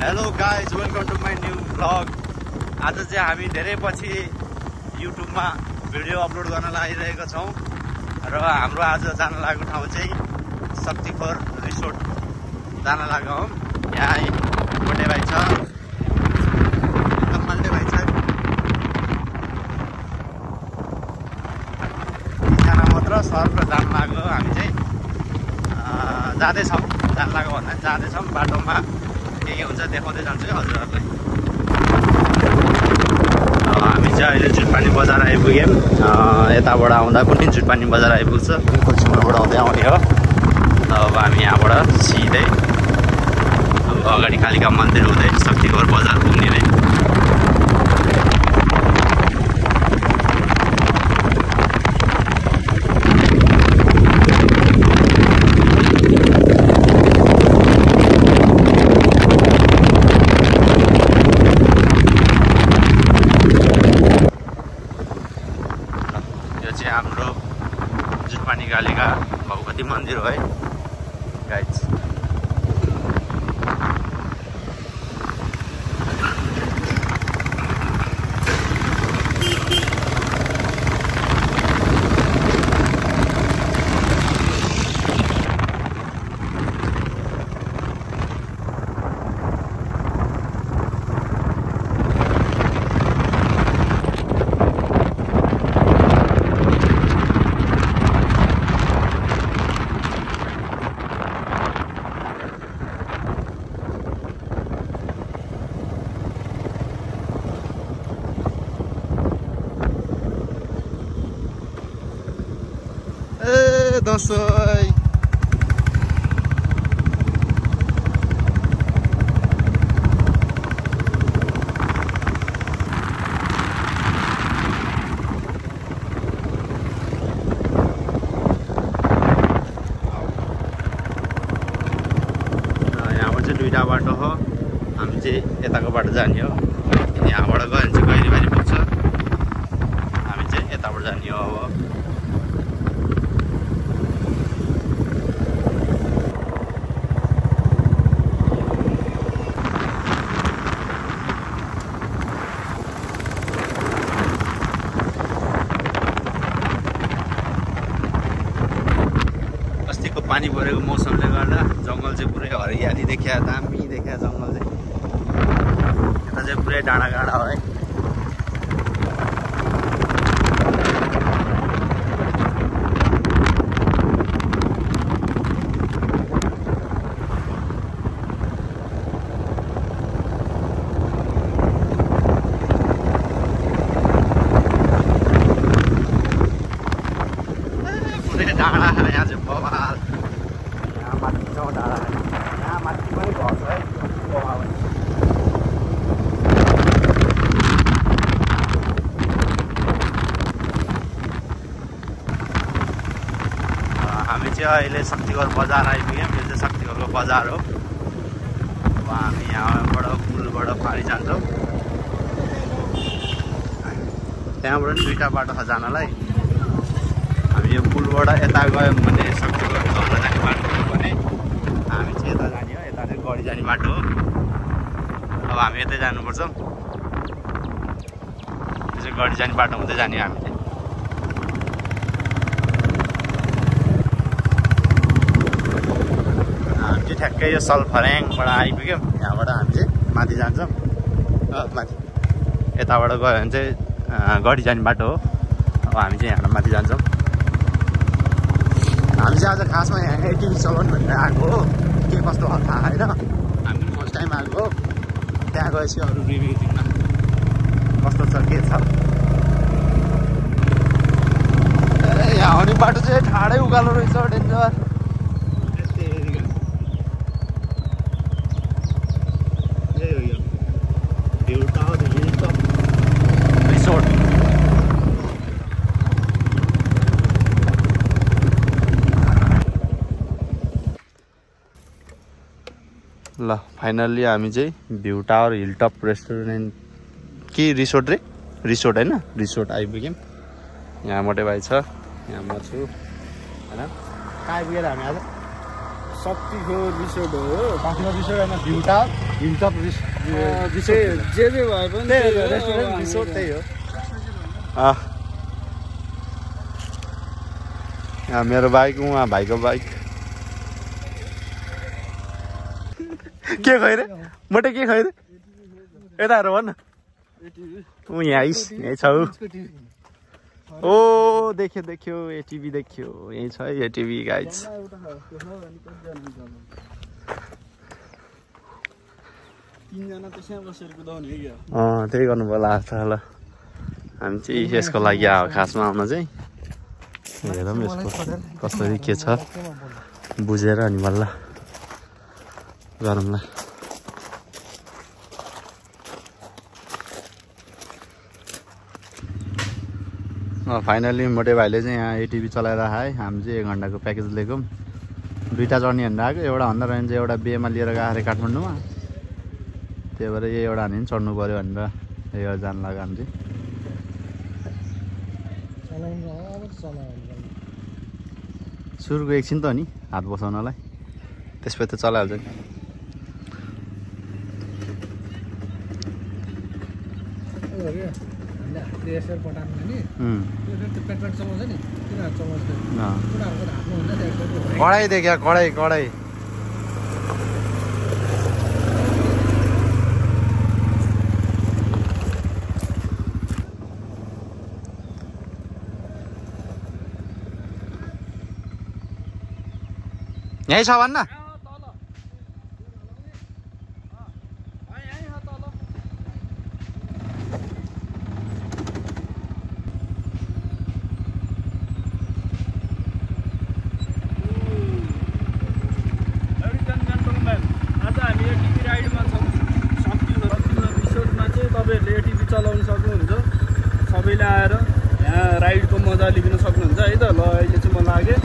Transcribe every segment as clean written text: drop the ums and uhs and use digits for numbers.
Hello guys, welcome to my new vlog. आज चाहिँ हामी धेरै पछि युट्युबमा भिडियो अपलोड गर्न लागिरहेका छौँ र हाम्रो आज जान लागेको ठाउँ चाहिँ शक्तिखोर रिसोर्ट जान लागेको हौँ। यहाँ मोटे भाइ छ, माल्टे भाइ छ, एकजना मात्र सर्फ जान लाग्यो। हामी चाहिँ जाँदैछौँ, जान लाग्यो भन्दा जाँदैछौँ। बाटोमा के हुन्छ देखाउँदै जान्छु हजुरहरूलाई। हामी चाहिँ अहिले जुटपानी बजार आइपुग्यौँ। यताबाट आउँदा पनि जुटपानी बजार आइपुग्छ, खोलसिङबाट आउँदै आउने हो। अब हामी यहाँबाट सिधै अगाडि कालिका मन्दिर हुँदै शक्तिखोर बजार पुग्ने नै। हाम्रो जुटपानी कालिका भगवती मन्दिर हो है गाइज। दसैँ यहाँबाट चाहिँ दुईवटा बाटो हो। हामी चाहिँ यताको बाटो जाने हो। यहाँबाट गयो भने चाहिँ गैरीबारी पुग्छ। हामी चाहिँ यताबाट जाने हो। अब पानी परेको मौसमले गर्दा जङ्गल चाहिँ पुरै हरियाली देखिया, दामी देखिया जङ्गल चाहिँ। यता चाहिँ पुरै डाँडा काँडा हो है। पुरै डाँडा यहाँ चाहिँ बवाल। डाँडा यहाँ माथि पनि घर छ है। हामी चाहिँ अहिले शक्तिखोर बजार आइपुग्यौँ। यो चाहिँ शक्तिखोरको बजार हो। अब हामी यहाँबाट पुलबाट पारि जान्छौँ। त्यहाँबाट दुईवटा बाटो छ जानलाई। हामी यो पुलबाट यता गयौँ भने शक्तिखोर जाने बाटो हो भने हामी चाहिँ यता जाने हो। यता चाहिँ गढी जाने बाटो हो। अब हामी यतै जानुपर्छ। यो चाहिँ गढी जाने बाटो हुँदै जाने हामी चाहिँ। हामी चाहिँ ठ्याक्कै यो सलफर्याङबाट आइपुग्यौँ। यहाँबाट हामी चाहिँ माथि जान्छौँ। माथि यताबाट गयो भने चाहिँ गढी जाने बाटो हो। अब हामी चाहिँ यहाँबाट माथि जान्छौँ। हामी चाहिँ आज खासमा यहाँ एटिभी चलाउनु भनेर आएको हो। के कस्तो हो थाहा छैन। हामी फर्स्ट टाइम आएको हो। त्यहाँ गएपछि अरू रिभ्यू दिनमा कस्तो छ के छ। यहाँ आउने बाटो चाहिँ ठाडै उकालो रहेछ, डेन्जर। रिसोर्ट ल फाइनल्ली हामी चाहिँ भ्यू टावर हिलटप रेस्टुरेन्ट कि रिसोर्ट रे रिसोर्ट होइन रिसोर्ट आइपुग्यौँ। यहाँ मोटे भाइ छ, यहाँ म छु होइन। कहाँ आइपुगेर हामी आज शक्तिको रिसोर्ट हो शक्तिको रिसोर्ट होइन हिलटप रिसोर्ट जे भए पनि रेस्टुरेन्ट रिसोर्ट त्यही हो यहाँ मेरो बाइक उहाँ भाइको बाइक के खै रे मोटे के खै रे यता हेर भन् न ऊ यहाँ यहीँ छौ ओ देख्यो एटिभी देख्यो यहीँ छ है एटिभी गाइज त्यही गर्नु पर्ला लाग्छ होला हामी चाहिँ यसको लागि आयो खासमा आउन चाहिँ हेरौँ यसको कसरी के छ बुझेर अनि बल्ल गरौँला फाइनली मोटे भाइले चाहिँ यहाँ एटिभी चलाएर आए हामी चाहिँ 1 घन्टाको प्याकेज लिएको दुईवटा जर्नी हेरेर आएको एउटा भन्दा रहेन चाहिँ एउटा बिहेमा लिएर गएको अरे काठमाडौँमा त्यही भएर यही एउटा हामी पनि चढ्नु पऱ्यो भनेर यही एउटा जानु लाग्यो हामी चाहिँ सुरुको एकछिन त हो नि हात बसाउनलाई त्यसपछि त चलाइहाल्छ नि कडाई देखिया कडाई यहीँ छ भन्न चलाउन सक्नुहुन्छ सबैले आएर यहाँ राइडको मजा लिन सक्नुहुन्छ है त ल अहिले चाहिँ म लागे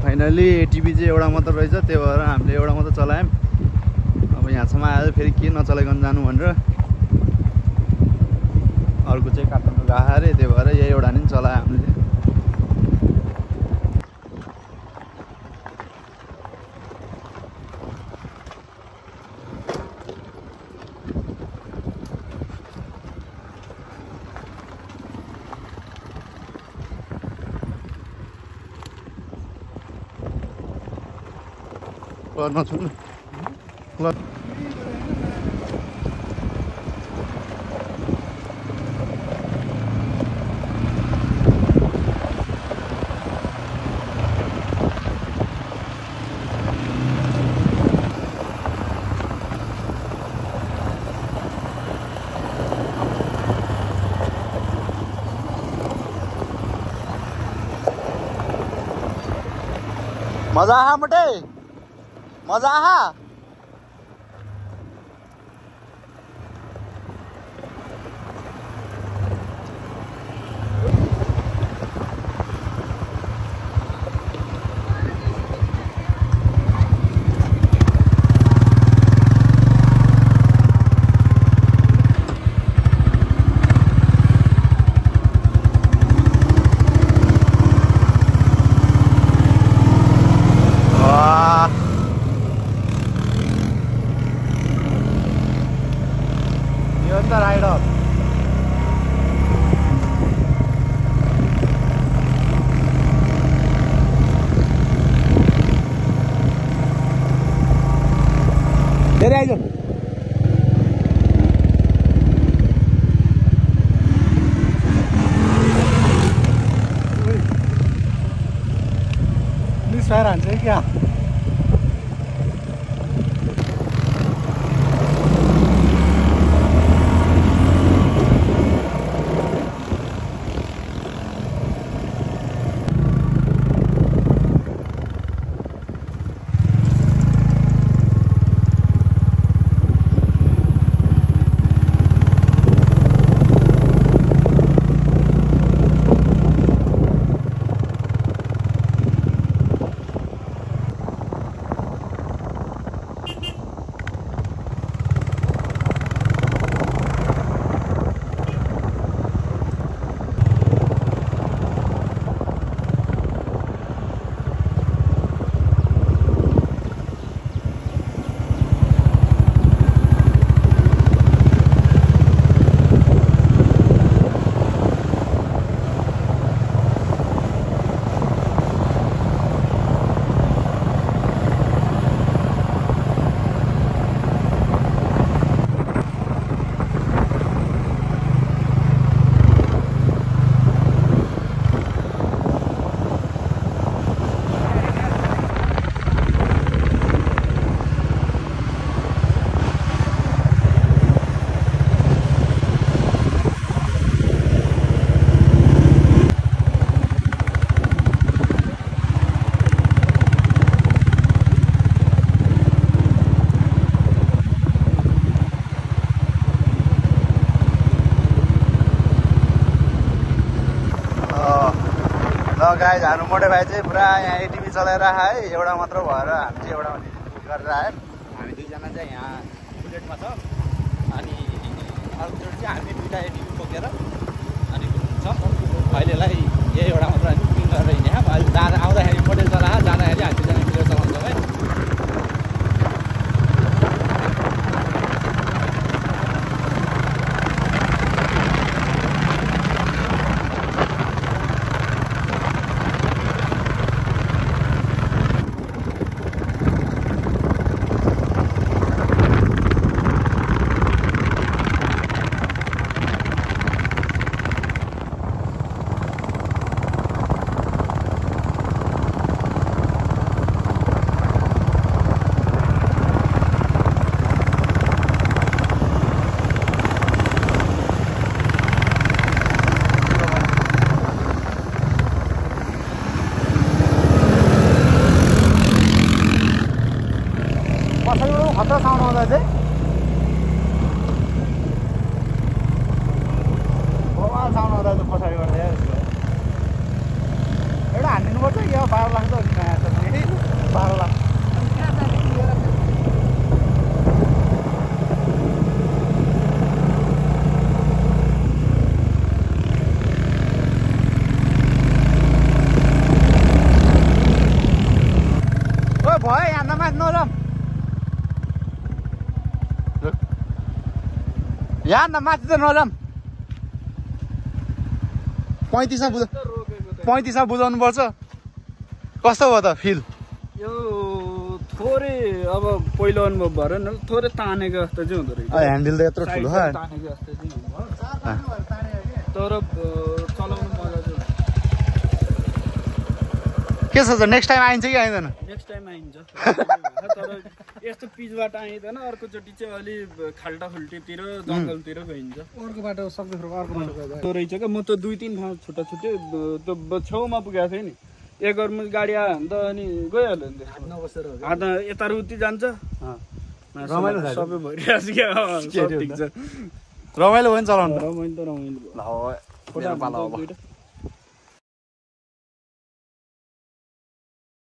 फाइनली एटिभी चाहिँ एउटा मात्र रहेछ त्यही भएर हामीले एउटा मात्र चलायौँ अब यहाँसम्म आएर फेरि के नचलाइकन जानु भनेर अर्को चाहिँ काठमाडौँ गएको अरे त्यही भएर यही एउटा नि चलायो हामीले नछुनु ल मजा आहा मोटे मजा आहा राइडर धेरै आइज पुलिस फायर हान्छ क्या गाइज हाम्रो मोटे भाइ चाहिँ पुरा यहाँ एटिभी चलाएर है एउटा मात्र भएर हामी चाहिँ एउटा गरेर आयौँ हामी दुईजना चाहिँ यहाँ बुलेटमा छ अनि अर्कोचोटि चाहिँ हामी दुईवटा एटिभी बोकेर अनि घुम्छौँ अहिलेलाई यही एउटा मात्र हामी बुकिङ गरेर हिँड्यौँ अहिले जाँदा आउँदाखेरि मोटे चला जाँदाखेरि हामी दुईजना मिलेर चलाउँछौँ है खतरा साउन्ड आउँदा चाहिँ बवाल साउन्ड आउँदा चाहिँ पछाडिबाट एउटा हानिदिनुपर्छ यो 12 लाख त 12 लाख ओ भयो यहाँ नमाज नलम यहाँ न माथि त नजाम 35मा बुझाउनु पर्छ कस्तो भयो त फिल यो थोरै अब पहिलो अनुभव भएर न थोरै तानेको जस्तो चाहिँ हुँदो रहेछ ह्यान्डल त यत्रो ठुलो तानेको जस्तो चाहिँ भयो तर चलाउनु मजा चाहिँ के छ नेक्स्ट टाइम आइन्छ कि आइँदैन नेक्स्ट टाइम आइन्छ तर यस्तो पिचबाट आइँदैन अर्कोचोटि चाहिँ अलि खाल्टा खुल्टीतिर जङ्गलतिर गइन्छ अर्को बाटो सक्दै अर्को बाटो रहेछ क्या म त 2-3 ठाउँ छुट्टा छुट्टै त्यो छेउमा पुगेको थिएँ नि एक घरमा गाडी आयो भने त अनि गइहाल्यो नि हात यता उति जान्छ रमाइलो सबै भइरहेको छ क्या रमाइलो भयो नि चलाउनु रमाइलो त रमाइलो